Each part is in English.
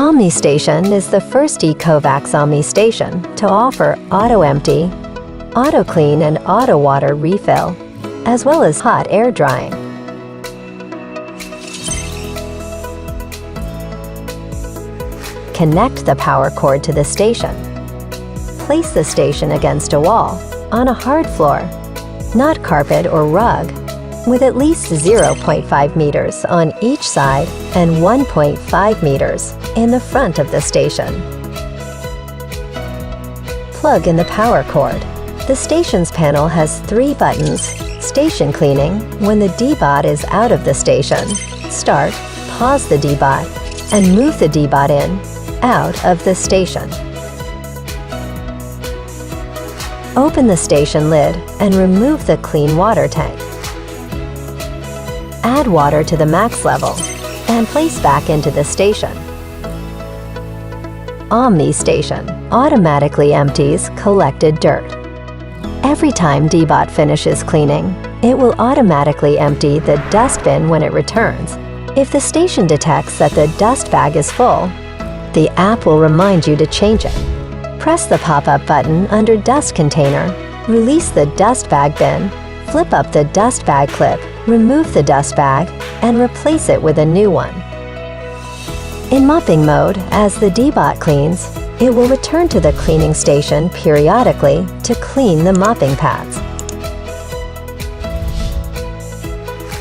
Omni Station is the first Ecovacs Omni station to offer auto empty, auto clean and auto water refill, as well as hot air drying. Connect the power cord to the station. Place the station against a wall, on a hard floor, not carpet or rug, with at least 0.5 meters on each side and 1.5 meters in the front of the station. Plug in the power cord. The station's panel has 3 buttons: station cleaning, when the DEEBOT is out of the station; start, pause the DEEBOT, and move the DEEBOT in, out of the station. Open the station lid and remove the clean water tank. Add water to the max level and place back into the station. Omni Station automatically empties collected dirt. Every time DEEBOT finishes cleaning, it will automatically empty the dust bin when it returns. If the station detects that the dust bag is full, the app will remind you to change it. Press the pop-up button under Dust Container, release the dust bag bin, flip up the dust bag clip, remove the dust bag, and replace it with a new one. In mopping mode, as the DEEBOT cleans, it will return to the cleaning station periodically to clean the mopping pads.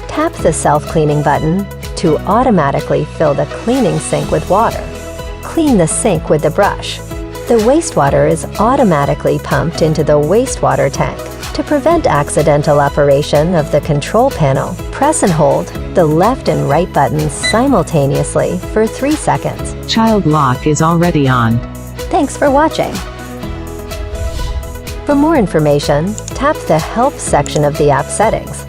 Tap the self-cleaning button to automatically fill the cleaning sink with water. Clean the sink with the brush. The wastewater is automatically pumped into the wastewater tank. To prevent accidental operation of the control panel, press and hold the left and right buttons simultaneously for 3 seconds. Child lock is already on. Thanks for watching. For more information, tap the Help section of the app settings.